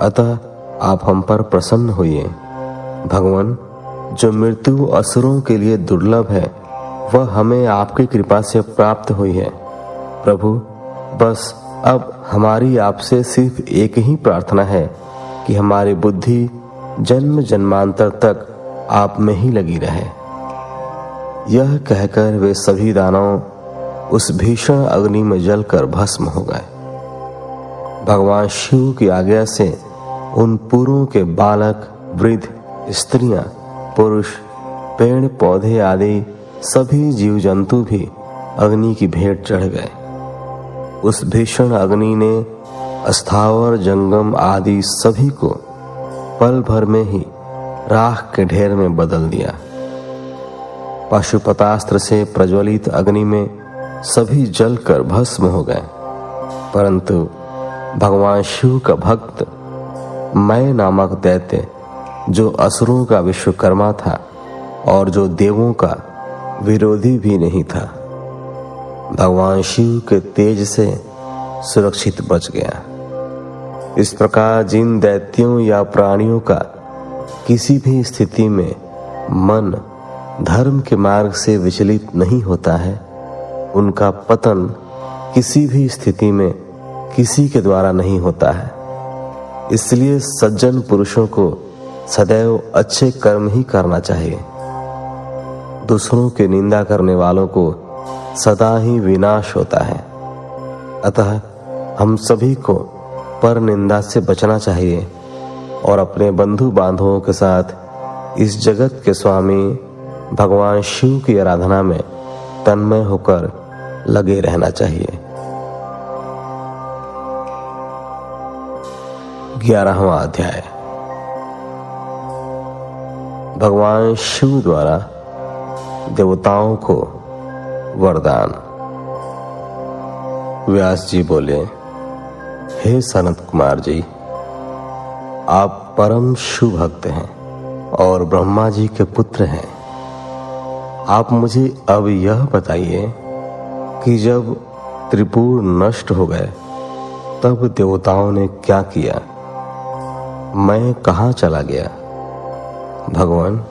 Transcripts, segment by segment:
अतः आप हम पर प्रसन्न होइए। भगवान, जो मृत्यु असुरों के लिए दुर्लभ है वह हमें आपकी कृपा से प्राप्त हुई है। प्रभु, बस अब हमारी आपसे सिर्फ एक ही प्रार्थना है कि हमारी बुद्धि जन्म जन्मांतर तक आप में ही लगी रहे। यह कहकर वे सभी दानव उस भीषण अग्नि में जलकर भस्म हो गए। भगवान शिव की आज्ञा से उन पुरों के बालक, वृद्ध, स्त्रियां, पुरुष, पेड़ पौधे आदि सभी जीव जंतु भी अग्नि की भेंट चढ़ गए। उस भीषण अग्नि ने स्थावर जंगम आदि सभी को पल भर में ही राख के ढेर में बदल दिया। पाशुपतास्त्र से प्रज्वलित अग्नि में सभी जलकर भस्म हो गए, परंतु भगवान शिव का भक्त मय नामक दैत्य, जो असुरों का विश्वकर्मा था और जो देवों का विरोधी भी नहीं था, भगवान शिव के तेज से सुरक्षित बच गया। इस प्रकार जिन दैत्यों या प्राणियों का किसी भी स्थिति में मन धर्म के मार्ग से विचलित नहीं होता है, उनका पतन किसी भी स्थिति में किसी के द्वारा नहीं होता है। इसलिए सज्जन पुरुषों को सदैव अच्छे कर्म ही करना चाहिए। दूसरों की निंदा करने वालों को सदा ही विनाश होता है। अतः हम सभी को पर निंदा से बचना चाहिए और अपने बंधु बांधवों के साथ इस जगत के स्वामी भगवान शिव की आराधना में तन्मय होकर लगे रहना चाहिए। 11वां अध्याय। भगवान शिव द्वारा देवताओं को वरदान। व्यास जी बोले, हे सनत कुमार जी, आप परम शिव भक्त हैं और ब्रह्मा जी के पुत्र हैं। आप मुझे अब यह बताइए कि जब त्रिपुर नष्ट हो गए तब देवताओं ने क्या किया? मैं कहाँ चला गया? भगवान,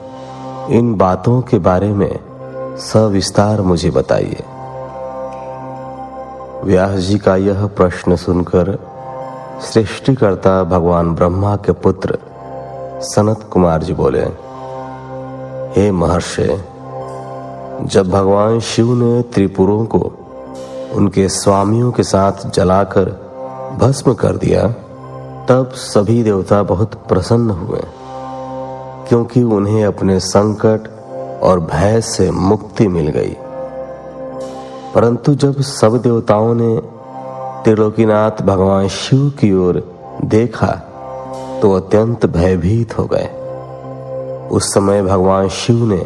इन बातों के बारे में सविस्तार मुझे बताइए। व्यास जी का यह प्रश्न सुनकर सृष्टिकर्ता भगवान ब्रह्मा के पुत्र सनत कुमार जी बोले, हे महर्षि, जब भगवान शिव ने त्रिपुरों को उनके स्वामियों के साथ जलाकर भस्म कर दिया, तब सभी देवता बहुत प्रसन्न हुए, क्योंकि उन्हें अपने संकट और भय से मुक्ति मिल गई। परंतु जब सब देवताओं ने त्रिलोकीनाथ भगवान शिव की ओर देखा तो अत्यंत भयभीत हो गए। उस समय भगवान शिव ने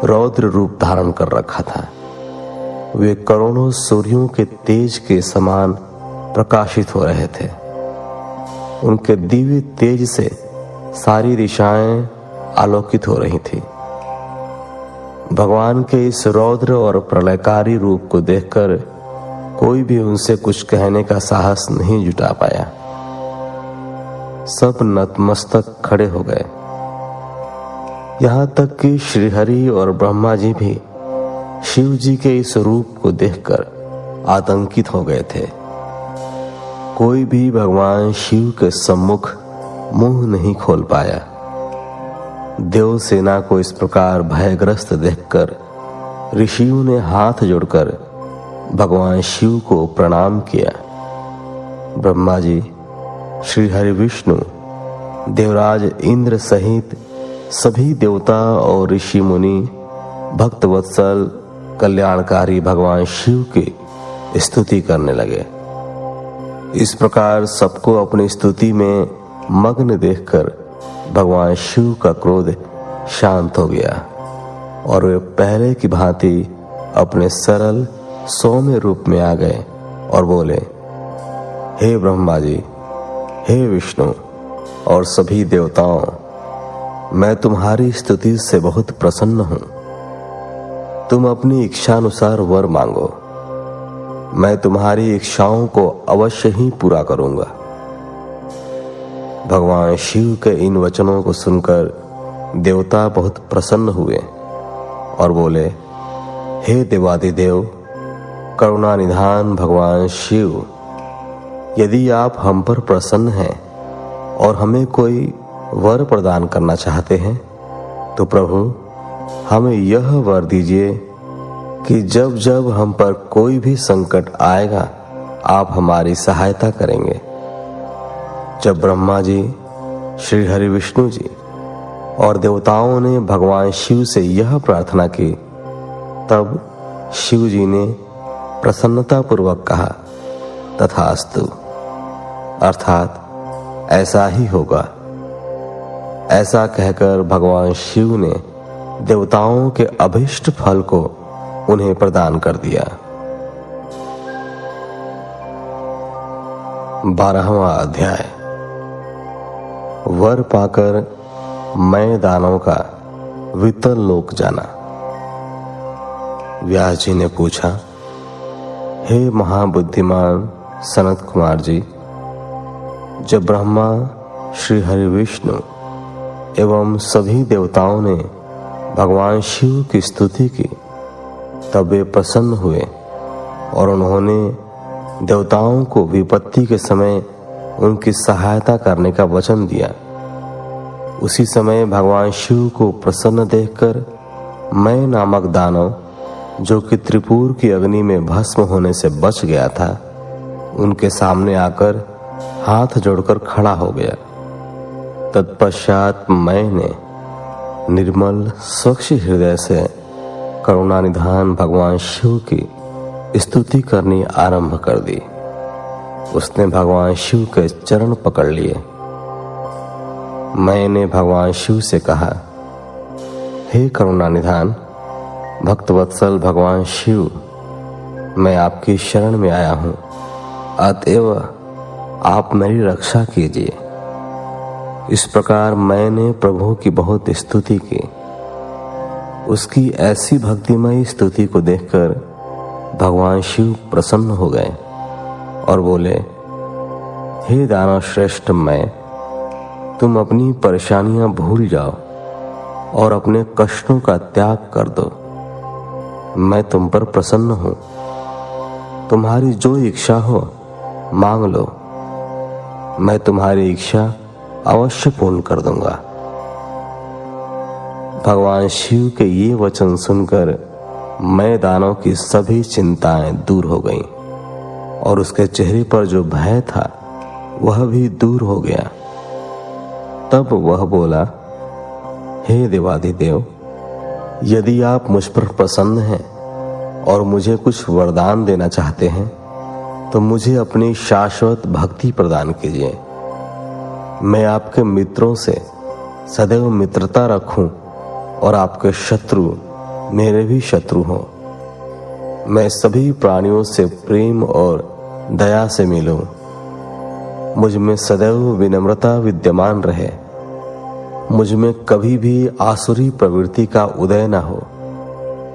रौद्र रूप धारण कर रखा था। वे करोड़ों सूर्यों के तेज के समान प्रकाशित हो रहे थे। उनके दिव्य तेज से सारी दिशाएं आलोकित हो रही थी। भगवान के इस रौद्र और प्रलयकारी रूप को देखकर कोई भी उनसे कुछ कहने का साहस नहीं जुटा पाया। सब नतमस्तक खड़े हो गए। यहां तक कि श्रीहरि और ब्रह्मा जी भी शिव जी के इस रूप को देखकर आतंकित हो गए थे। कोई भी भगवान शिव के सम्मुख मुंह नहीं खोल पाया। देव सेना को इस प्रकार भयग्रस्त देखकर ऋषियों ने हाथ जोड़कर भगवान शिव को प्रणाम किया। ब्रह्मा जी, श्री हरि विष्णु, देवराज इंद्र सहित सभी देवता और ऋषि मुनि भक्तवत्सल कल्याणकारी भगवान शिव की स्तुति करने लगे। इस प्रकार सबको अपनी स्तुति में मग्न देखकर भगवान शिव का क्रोध शांत हो गया और वे पहले की भांति अपने सरल सौम्य रूप में आ गए और बोले, हे ब्रह्मा जी, हे विष्णु और सभी देवताओं, मैं तुम्हारी स्तुति से बहुत प्रसन्न हूं। तुम अपनी इच्छानुसार वर मांगो, मैं तुम्हारी इच्छाओं को अवश्य ही पूरा करूंगा। भगवान शिव के इन वचनों को सुनकर देवता बहुत प्रसन्न हुए और बोले, हे देवादिदेव, करुणा निधान भगवान शिव, यदि आप हम पर प्रसन्न हैं और हमें कोई वर प्रदान करना चाहते हैं तो प्रभु हमें यह वर दीजिए कि जब जब हम पर कोई भी संकट आएगा आप हमारी सहायता करेंगे। जब ब्रह्मा जी, श्री हरि विष्णु जी और देवताओं ने भगवान शिव से यह प्रार्थना की तब शिव जी ने प्रसन्नतापूर्वक कहा, तथास्तु, अर्थात ऐसा ही होगा। ऐसा कहकर भगवान शिव ने देवताओं के अभीष्ट फल को उन्हें प्रदान कर दिया। 12वां अध्याय। वर पाकर मैं दानव का वितल लोक जाना। व्यास जी ने पूछा, हे महाबुद्धिमान सनत कुमार जी, जब ब्रह्मा, श्री हरि विष्णु एवं सभी देवताओं ने भगवान शिव की स्तुति की तब वे प्रसन्न हुए और उन्होंने देवताओं को विपत्ति के समय उनकी सहायता करने का वचन दिया। उसी समय भगवान शिव को प्रसन्न देखकर मैं नामक दानव, जो कि त्रिपुर की अग्नि में भस्म होने से बच गया था, उनके सामने आकर हाथ जोड़कर खड़ा हो गया। तत्पश्चात मैंने निर्मल स्वच्छ हृदय से करुणानिधान भगवान शिव की स्तुति करनी आरंभ कर दी। उसने भगवान शिव के चरण पकड़ लिए। मैंने भगवान शिव से कहा, हे करुणानिधान भक्तवत्सल भगवान शिव, मैं आपकी शरण में आया हूं, अतएव आप मेरी रक्षा कीजिए। इस प्रकार मैंने प्रभु की बहुत स्तुति की। उसकी ऐसी भक्तिमय स्तुति को देखकर भगवान शिव प्रसन्न हो गए और बोले, हे दानव श्रेष्ठ, मैं तुम अपनी परेशानियां भूल जाओ और अपने कष्टों का त्याग कर दो। मैं तुम पर प्रसन्न हूं। तुम्हारी जो इच्छा हो मांग लो, मैं तुम्हारी इच्छा अवश्य पूर्ण कर दूंगा। भगवान शिव के ये वचन सुनकर मैं दानव की सभी चिंताएं दूर हो गईं और उसके चेहरे पर जो भय था वह भी दूर हो गया। तब वह बोला, हे देवाधिदेव, यदि आप मुझ पर प्रसन्न हैं और मुझे कुछ वरदान देना चाहते हैं तो मुझे अपनी शाश्वत भक्ति प्रदान कीजिए। मैं आपके मित्रों से सदैव मित्रता रखूं और आपके शत्रु मेरे भी शत्रु हों। मैं सभी प्राणियों से प्रेम और दया से मिलूं। मुझ में सदैव विनम्रता विद्यमान रहे। मुझ में कभी भी आसुरी प्रवृत्ति का उदय न हो।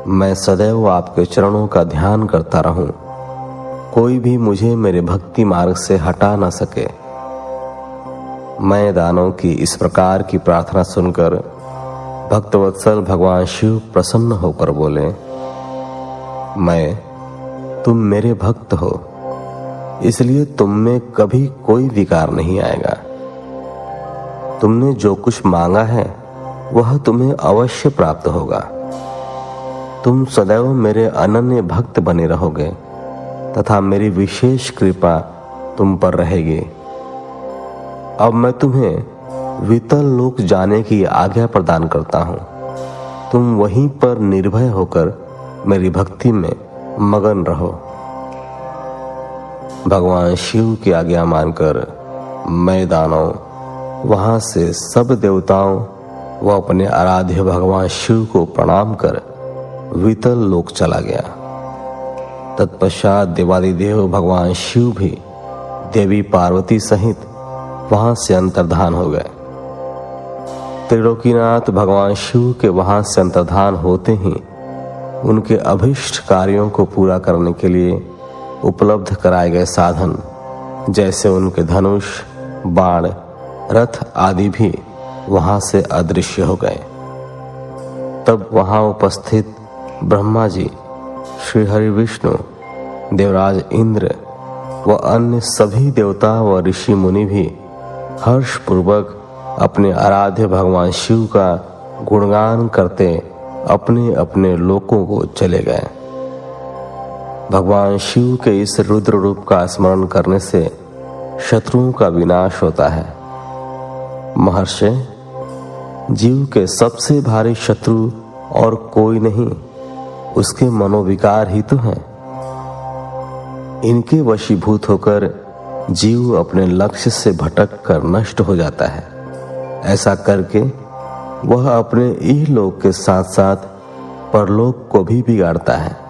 मैं सदैव आपके चरणों का ध्यान करता रहूं। कोई भी मुझे मेरे भक्ति मार्ग से हटा न सके। मैं दानव की इस प्रकार की प्रार्थना सुनकर भक्तवत्सल भगवान शिव प्रसन्न होकर बोले, तुम मेरे भक्त हो, इसलिए तुम में कभी कोई विकार नहीं आएगा। तुमने जो कुछ मांगा है वह तुम्हें अवश्य प्राप्त होगा। तुम सदैव मेरे अनन्य भक्त बने रहोगे तथा मेरी विशेष कृपा तुम पर रहेगी। अब मैं तुम्हें वितल लोक जाने की आज्ञा प्रदान करता हूं। तुम वहीं पर निर्भय होकर मेरी भक्ति में मगन रहो। भगवान शिव की आज्ञा मानकर मैं दानव वहां से सब देवताओं व अपने आराध्य भगवान शिव को प्रणाम कर वितल लोक चला गया। तत्पश्चात देवादिदेव भगवान शिव भी देवी पार्वती सहित वहां से अंतर्धान हो गए। त्रिलोकीनाथ भगवान शिव के वहां से अंतर्धान होते ही उनके अभीष्ट कार्यों को पूरा करने के लिए उपलब्ध कराए गए साधन, जैसे उनके धनुष, बाण, रथ आदि भी वहां से अदृश्य हो गए। तब वहां उपस्थित ब्रह्मा जी, श्री हरि विष्णु, देवराज इंद्र व अन्य सभी देवता व ऋषि मुनि भी हर्षपूर्वक अपने आराध्य भगवान शिव का गुणगान करते अपने अपने लोकों को चले गए। भगवान शिव के इस रुद्र रूप का स्मरण करने से शत्रुओं का विनाश होता है। महर्षि, जीव के सबसे भारी शत्रु और कोई नहीं, उसके मनोविकार ही तो हैं। इनके वशीभूत होकर जीव अपने लक्ष्य से भटक कर नष्ट हो जाता है। ऐसा करके वह अपने इहलोक के साथ साथ परलोक को भी बिगाड़ता है।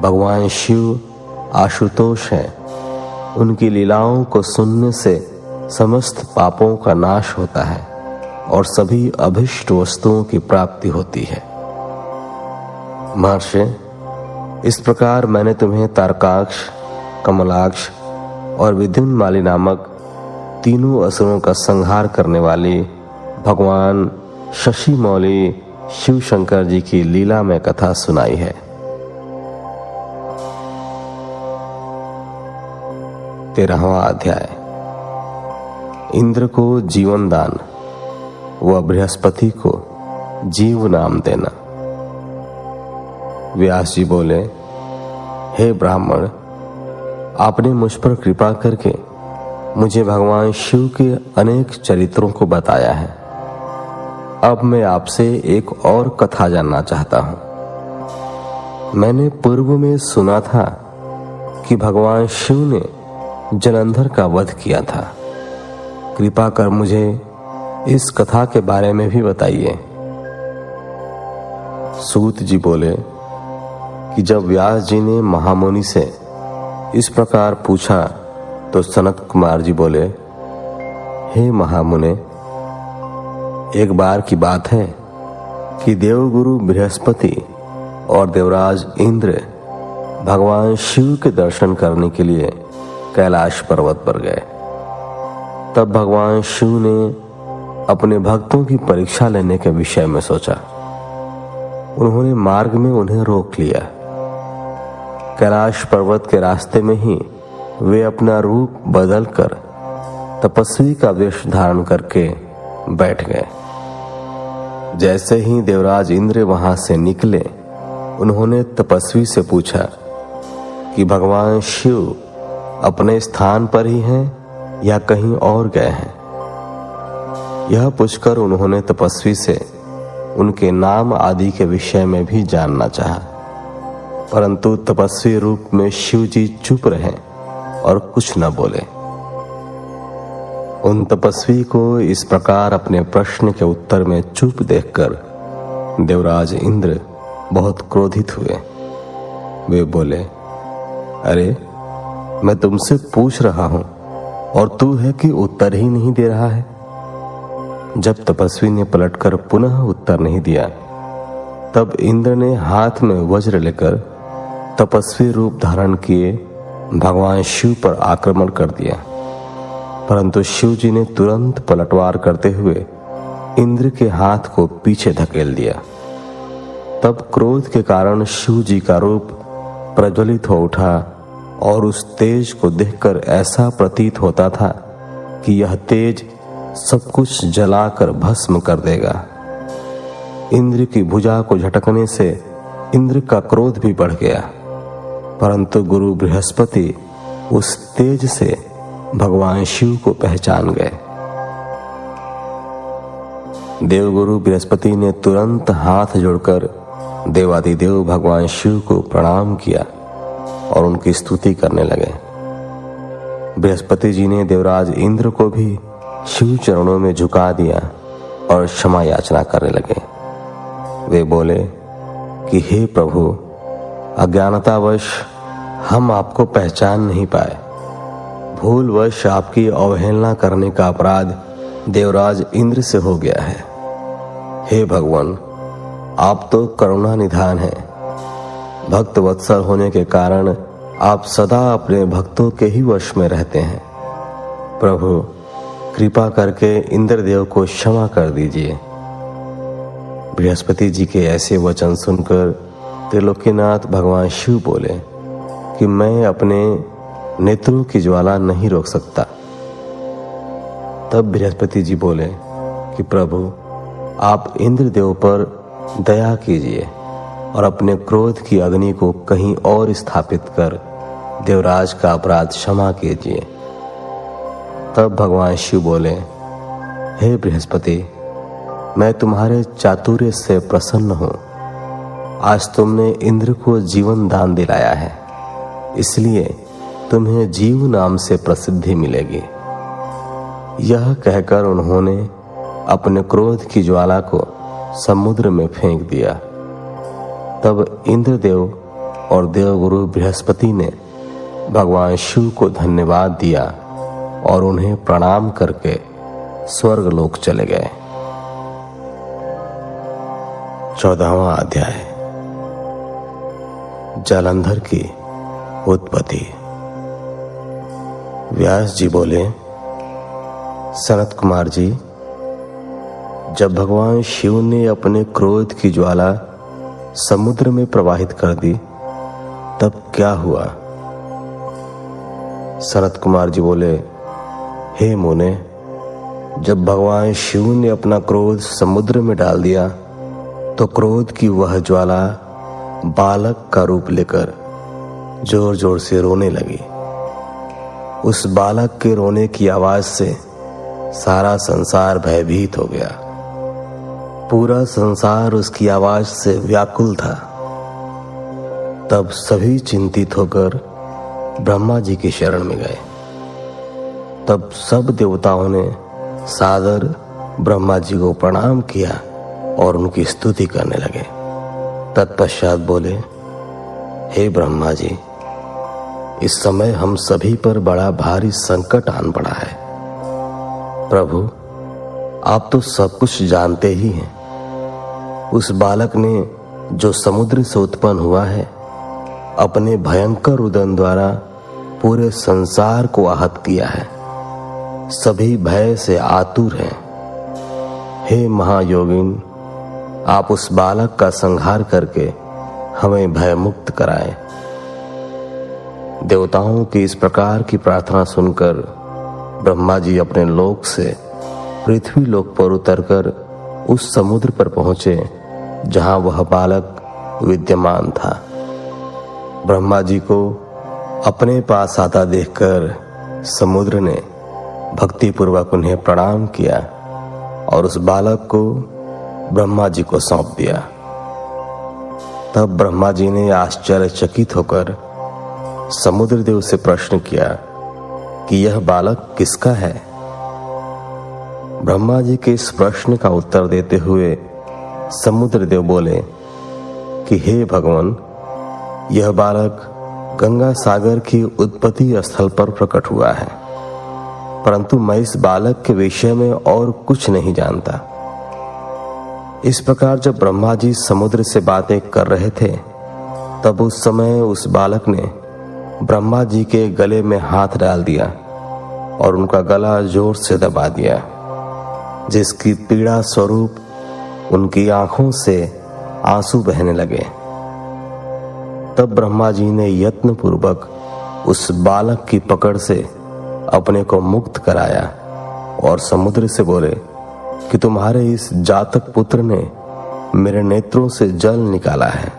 भगवान शिव आशुतोष हैं। उनकी लीलाओं को सुनने से समस्त पापों का नाश होता है और सभी अभिष्ट वस्तुओं की प्राप्ति होती है। महर्षि, इस प्रकार मैंने तुम्हें तारकाक्ष, कमलाक्ष और विद्युन्माली नामक तीनों असुरों का संहार करने वाली भगवान शशि मौली शिव शंकर जी की लीला में कथा सुनाई है। 13वां अध्याय। इंद्र को जीवन दान व बृहस्पति को जीव नाम देना। व्यास जी बोले, हे ब्राह्मण, आपने मुझ पर कृपा करके मुझे भगवान शिव के अनेक चरित्रों को बताया है। अब मैं आपसे एक और कथा जानना चाहता हूं। मैंने पूर्व में सुना था कि भगवान शिव ने जलंधर का वध किया था। कृपा कर मुझे इस कथा के बारे में भी बताइए। सूत जी बोले कि जब व्यास जी ने महामुनि से इस प्रकार पूछा तो सनत कुमार जी बोले, हे महामुने, एक बार की बात है कि देवगुरु बृहस्पति और देवराज इंद्र भगवान शिव के दर्शन करने के लिए कैलाश पर्वत पर गए। तब भगवान शिव ने अपने भक्तों की परीक्षा लेने के विषय में सोचा। उन्होंने मार्ग में उन्हें रोक लिया। कैलाश पर्वत के रास्ते में ही वे अपना रूप बदलकर तपस्वी का वेश धारण करके बैठ गए। जैसे ही देवराज इंद्र वहां से निकले, उन्होंने तपस्वी से पूछा कि भगवान शिव अपने स्थान पर ही हैं या कहीं और गए हैं। यह पूछकर उन्होंने तपस्वी से उनके नाम आदि के विषय में भी जानना चाहा, परंतु तपस्वी रूप में शिव जी चुप रहे और कुछ न बोले। उन तपस्वी को इस प्रकार अपने प्रश्न के उत्तर में चुप देखकर देवराज इंद्र बहुत क्रोधित हुए। वे बोले, अरे, मैं तुमसे पूछ रहा हूं और तू है कि उत्तर ही नहीं दे रहा है। जब तपस्वी ने पलटकर पुनः उत्तर नहीं दिया, तब इंद्र ने हाथ में वज्र लेकर तपस्वी रूप धारण किए भगवान शिव पर आक्रमण कर दिया। परंतु शिव जी ने तुरंत पलटवार करते हुए इंद्र के हाथ को पीछे धकेल दिया। तब क्रोध के कारण शिव जी का रूप प्रज्वलित हो उठा और उस तेज को देखकर ऐसा प्रतीत होता था कि यह तेज सब कुछ जलाकर भस्म कर देगा। इंद्र की भुजा को झटकने से इंद्र का क्रोध भी बढ़ गया, परंतु गुरु बृहस्पति उस तेज से भगवान शिव को पहचान गए। देवगुरु बृहस्पति ने तुरंत हाथ जोड़कर देवादिदेव भगवान शिव को प्रणाम किया और उनकी स्तुति करने लगे। बृहस्पति जी ने देवराज इंद्र को भी शिव चरणों में झुका दिया और क्षमा याचना करने लगे। वे बोले कि हे प्रभु, अज्ञानतावश हम आपको पहचान नहीं पाए। भूलवश आपकी अवहेलना करने का अपराध देवराज इंद्र से हो गया है। हे भगवान, आप तो करुणा निधान हैं। भक्त वत्सल होने के कारण आप सदा अपने भक्तों के ही वश में रहते हैं। प्रभु, कृपा करके इंद्रदेव को क्षमा कर दीजिए। बृहस्पति जी के ऐसे वचन सुनकर त्रिलोकीनाथ भगवान शिव बोले कि मैं अपने नेत्रों की ज्वाला नहीं रोक सकता। तब बृहस्पति जी बोले कि प्रभु, आप इंद्रदेव पर दया कीजिए और अपने क्रोध की अग्नि को कहीं और स्थापित कर देवराज का अपराध क्षमा कीजिए। तब भगवान शिव बोले, हे बृहस्पति, मैं तुम्हारे चातुर्य से प्रसन्न हूं। आज तुमने इंद्र को जीवन दान दिलाया है, इसलिए तुम्हें जीव नाम से प्रसिद्धि मिलेगी। यह कहकर उन्होंने अपने क्रोध की ज्वाला को समुद्र में फेंक दिया। तब इंद्रदेव और देवगुरु बृहस्पति ने भगवान शिव को धन्यवाद दिया और उन्हें प्रणाम करके स्वर्गलोक चले गए। 14वां अध्याय, जालंधर की उत्पत्ति। व्यास जी बोले, सनत कुमार जी, जब भगवान शिव ने अपने क्रोध की ज्वाला समुद्र में प्रवाहित कर दी तब क्या हुआ? सनत कुमार जी बोले, हे मुने, जब भगवान शिव ने अपना क्रोध समुद्र में डाल दिया तो क्रोध की वह ज्वाला बालक का रूप लेकर जोर जोर से रोने लगी। उस बालक के रोने की आवाज से सारा संसार भयभीत हो गया। पूरा संसार उसकी आवाज से व्याकुल था। तब सभी चिंतित होकर ब्रह्मा जी की शरण में गए। तब सब देवताओं ने सादर ब्रह्मा जी को प्रणाम किया और उनकी स्तुति करने लगे। तत्पश्चात बोले, हे ब्रह्मा जी, इस समय हम सभी पर बड़ा भारी संकट आन पड़ा है। प्रभु, आप तो सब कुछ जानते ही हैं। उस बालक ने जो समुद्र से उत्पन्न हुआ है, अपने भयंकर रुदन द्वारा पूरे संसार को आहत किया है। सभी भय से आतुर हैं। हे महायोगिन, आप उस बालक का संहार करके हमें भय मुक्त कराएं। देवताओं की इस प्रकार की प्रार्थना सुनकर ब्रह्मा जी अपने लोक से पृथ्वी लोक पर उतरकर उस समुद्र पर पहुंचे जहां वह बालक विद्यमान था। ब्रह्मा जी को अपने पास आता देखकर समुद्र ने भक्तिपूर्वक उन्हें प्रणाम किया और उस बालक को ब्रह्मा जी को सौंप दिया। तब ब्रह्मा जी ने आश्चर्यचकित होकर समुद्र देव से प्रश्न किया कि यह बालक किसका है? ब्रह्मा जी के इस प्रश्न का उत्तर देते हुए समुद्र देव बोले कि हे भगवान, यह बालक गंगा सागर की उत्पत्ति स्थल पर प्रकट हुआ है, परंतु मैं इस बालक के विषय में और कुछ नहीं जानता। इस प्रकार जब ब्रह्मा जी समुद्र से बातें कर रहे थे तब उस समय उस बालक ने ब्रह्मा जी के गले में हाथ डाल दिया और उनका गला जोर से दबा दिया, जिसकी पीड़ा स्वरूप उनकी आंखों से आंसू बहने लगे। तब ब्रह्मा जी ने यत्न पूर्वक उस बालक की पकड़ से अपने को मुक्त कराया और समुद्र से बोले कि तुम्हारे इस जातक पुत्र ने मेरे नेत्रों से जल निकाला है,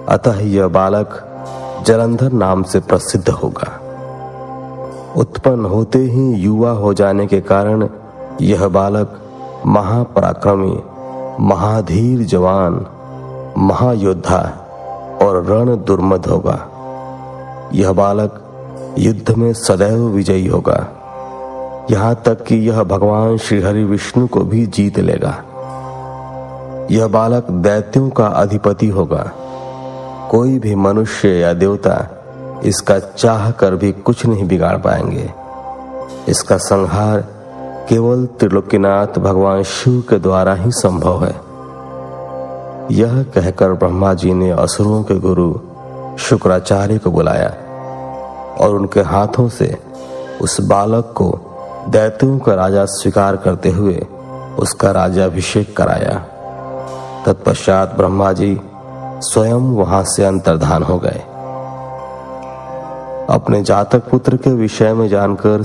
अतः यह बालक जालंधर नाम से प्रसिद्ध होगा। उत्पन्न होते ही युवा हो जाने के कारण यह बालक महापराक्रमी, महाधीर जवान, महायोद्धा और रण दुर्मद होगा। यह बालक युद्ध में सदैव विजयी होगा, यहाँ तक कि यह भगवान श्री हरि विष्णु को भी जीत लेगा। यह बालक दैत्यों का अधिपति होगा। कोई भी मनुष्य या देवता इसका चाह कर भी कुछ नहीं बिगाड़ पाएंगे। इसका संहार केवल त्रिलोकीनाथ भगवान शिव के द्वारा ही संभव है। यह कहकर ब्रह्मा जी ने असुरों के गुरु शुक्राचार्य को बुलाया और उनके हाथों से उस बालक को दैत्यों का राजा स्वीकार करते हुए उसका राज्याभिषेक कराया। तत्पश्चात ब्रह्मा जी स्वयं वहां से अंतर्धान हो गए। अपने जातक पुत्र के विषय में जानकर